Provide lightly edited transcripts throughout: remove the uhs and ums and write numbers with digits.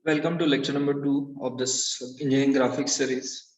Welcome to lecture number 2 of this engineering graphics series.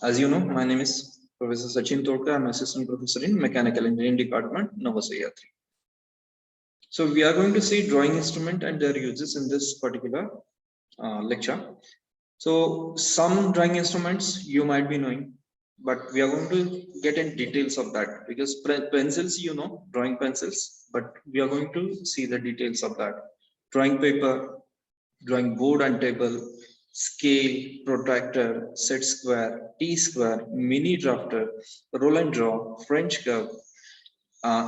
As you know, my name is Professor Sachin Todkar. I'm assistant professor in Mechanical Engineering Department, Nova Sahyadri. So we are going to see drawing instrument and their uses in this particular lecture. So some drawing instruments you might be knowing, but we are going to get in details of that because pencils, drawing pencils, but we are going to see the details of that. Drawing paper, drawing board and table, scale, protractor, set square, T-square, mini drafter, roll and draw, French curve.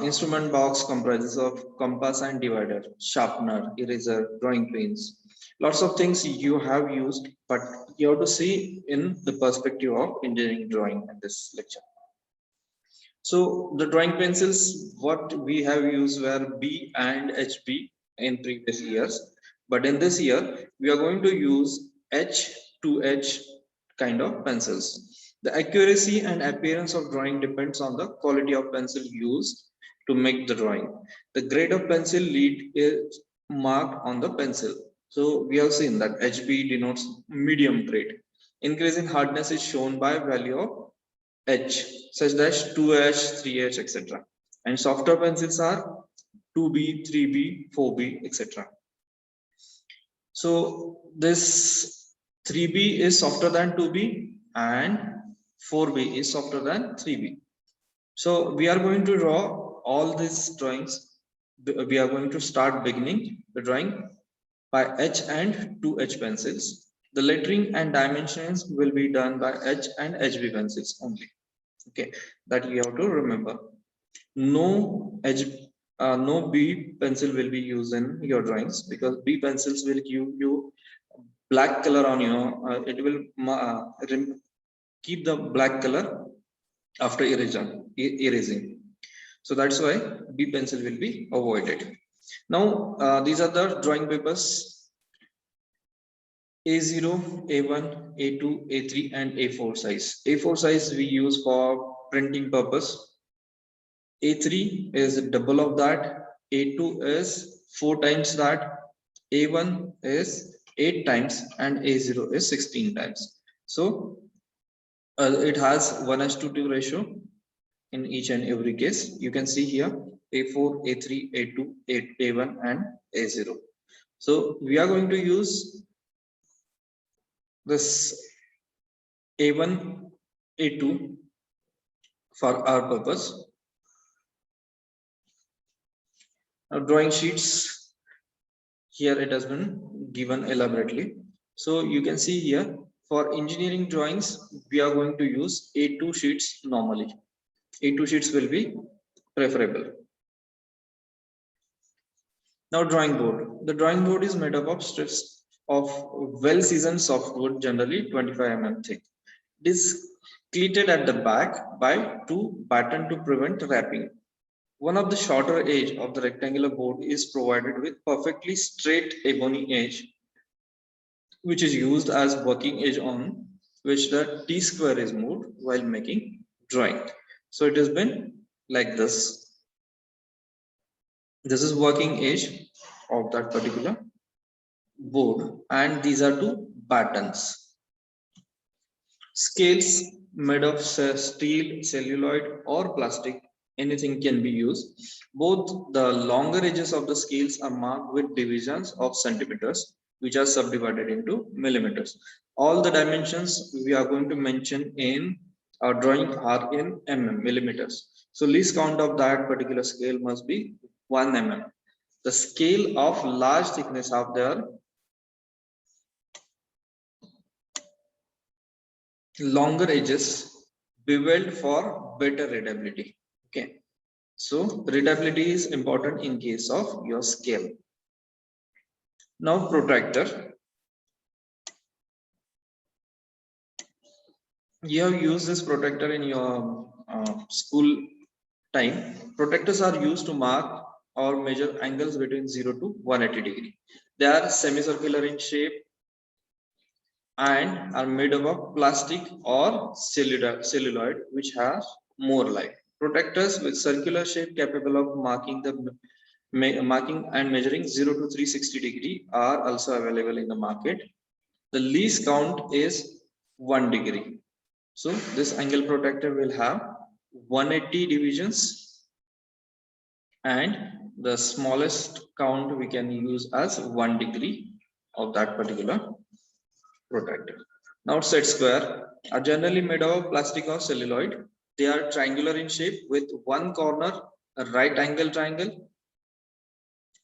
Instrument box comprises of compass and divider, sharpener, eraser, drawing pins. Lots of things you have used, but you have to see in the perspective of engineering drawing in this lecture. So the drawing pencils, what we have used were B and HB in previous years. But in this year, we are going to use H to H kind of pencils. The accuracy and appearance of drawing depends on the quality of pencil used to make the drawing. The grade of pencil lead is marked on the pencil. So we have seen that HB denotes medium grade. Increase in hardness is shown by value of H, such that 2H, 3H, etc. And softer pencils are 2B, 3B, 4B, etc. So this 3B is softer than 2B and 4B is softer than 3B. So we are going to draw all these drawings. We are going to start beginning the drawing by H and 2H pencils. The lettering and dimensions will be done by H and HB pencils only. Okay, that you have to remember. No no B pencil will be used in your drawings because B pencils will give you black color on your. It will keep the black color after erasing. So that's why B pencil will be avoided. Now these are the drawing papers. A0, A1, A2, A3 and A4 size. A4 size we use for printing purpose. A3 is double of that. A2 is 4 times that. A1 is 8 times and A0 is 16 times. So it has 1:2 ratio in each and every case. You can see here A4, A3, A2, A1 and A0. So we are going to use this A1, A2 for our purpose. Now drawing sheets, here it has been given elaborately. So you can see here for engineering drawings, we are going to use A2 sheets normally. A2 sheets will be preferable. Now drawing board. The drawing board is made up of strips of well-seasoned softwood, generally 25 mm thick. It is pleated at the back by 2 batten to prevent wrapping. One of the shorter edge of the rectangular board is provided with perfectly straight ebony edge, which is used as working edge on which the T-square is moved while making drawing. So it has been like this. This is working edge of that particular board, and these are 2 battens. Scales made of steel, celluloid or plastic, anything can be used. Both the longer edges of the scales are marked with divisions of centimeters, which are subdivided into millimeters. All the dimensions we are going to mention in our drawing are in millimeters. So least count of that particular scale must be 1 mm. The scale of large thickness of their longer edges beveled for better readability. Okay, so readability is important in case of your scale. Now protractor. You have used this protractor in your school time. Protractors are used to mark or measure angles between 0 to 180 degree. They are semicircular in shape and are made up of plastic or celluloid, which has more light. Protractors with circular shape capable of marking the marking and measuring 0 to 360 degree are also available in the market. The least count is 1 degree. So this angle protractor will have 180 divisions, and the smallest count we can use as 1 degree of that particular protractor. Now set square are generally made of plastic or celluloid. They are triangular in shape with one corner a right angle triangle.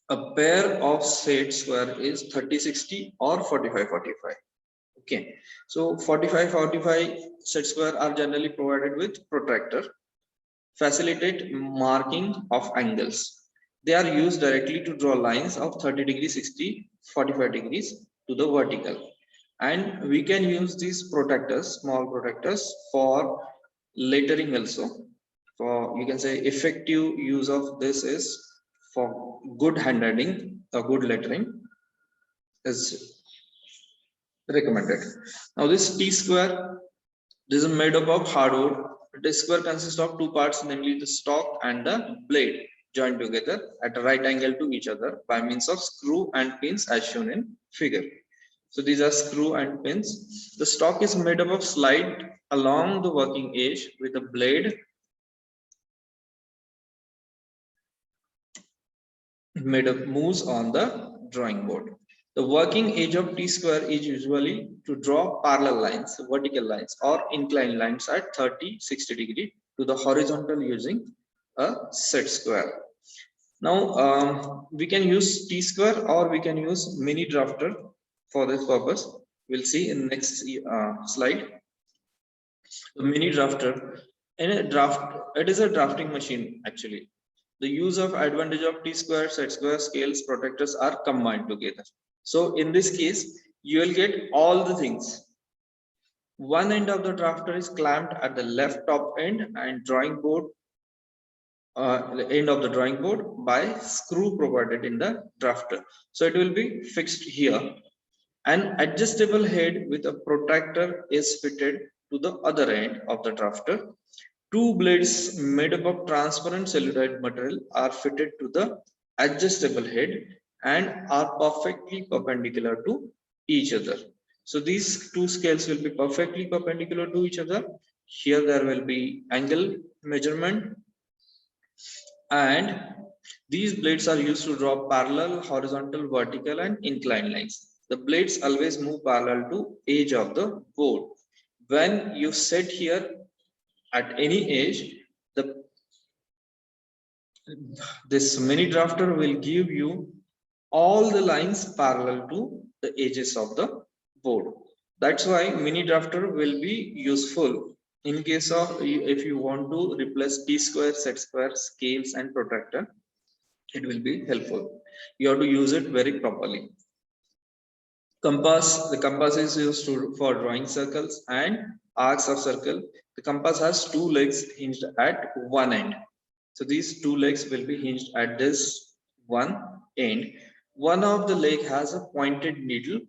A pair of set square is 30-60 or 45-45. Okay, so 45-45 set square are generally provided with protractor, facilitate marking of angles. They are used directly to draw lines of 30 degrees, 60, 45 degrees to the vertical. And we can use these protractors, small protractors, for lettering also. For, you can say, effective use of this is for good handwriting or good lettering is recommended. Now this T square, this is made up of hardwood. The square consists of two parts, namely the stock and the blade, joined together at a right angle to each other by means of screw and pins as shown in figure. So these are screw and pins. The stock is made up of slide along the working edge with a blade made up moves on the drawing board. The working edge of T square is usually to draw parallel lines, vertical lines or inclined lines at 30-60 degree to the horizontal using a set square. Now we can use T square or we can use mini drafter for this purpose. We'll see in next slide. The mini drafter, in a draft, it is a drafting machine actually. The use of advantage of T square, set square, scales, protractors are combined together. So in this case, you will get all the things. One end of the drafter is clamped at the left top end and drawing board, the end of the drawing board by screw provided in the drafter. So it will be fixed here. An adjustable head with a protractor is fitted to the other end of the drafter. Two blades made up of transparent celluloid material are fitted to the adjustable head and are perfectly perpendicular to each other. So these two scales will be perfectly perpendicular to each other. Here there will be angle measurement, and these blades are used to draw parallel, horizontal, vertical and inclined lines. The blades always move parallel to edge of the board. When you set here at any edge, this mini drafter will give you all the lines parallel to the edges of the board. That's why mini drafter will be useful in case of if you want to replace T square, set square, scales and protractor. It will be helpful. You have to use it very properly. Compass, the compass is used for drawing circles and arcs of circle. The compass has two legs hinged at one end. So these two legs will be hinged at this one end. One of the leg has a pointed needle.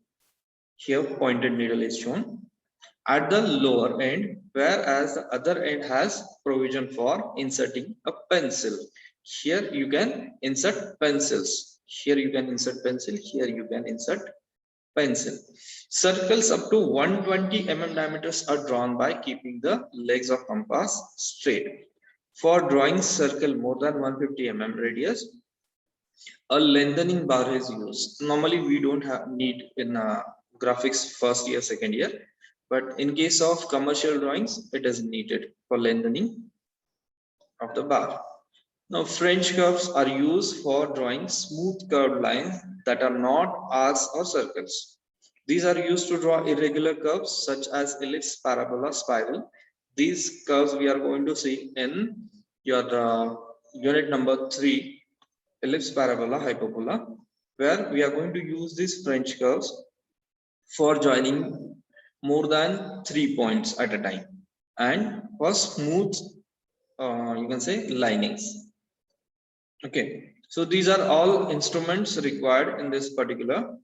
Here pointed needle is shown at the lower end, whereas the other end has provision for inserting a pencil. Here you can insert pencils. Here you can insert pencil. Here you can insert pencil. Circles up to 120 mm diameters are drawn by keeping the legs of compass straight. For drawing circle more than 150 mm radius, a lengthening bar is used. Normally we don't have need in graphics first year, second year, but in case of commercial drawings, it is needed for lengthening of the bar. Now French curves are used for drawing smooth curved lines that are not arcs or circles. These are used to draw irregular curves such as ellipse, parabola, spiral. These curves we are going to see in your unit number 3, ellipse, parabola, hyperbola, where we are going to use these French curves for joining more than 3 points at a time and for smooth, you can say, linings. Okay, so these are all instruments required in this particular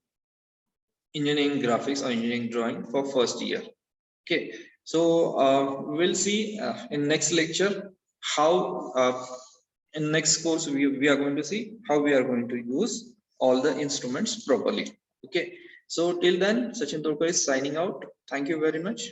engineering graphics or engineering drawing for first year. Okay, so we'll see in next lecture how in next course we are going to see how we are going to use all the instruments properly. Okay, so till then Sachin Tolkar is signing out. Thank you very much.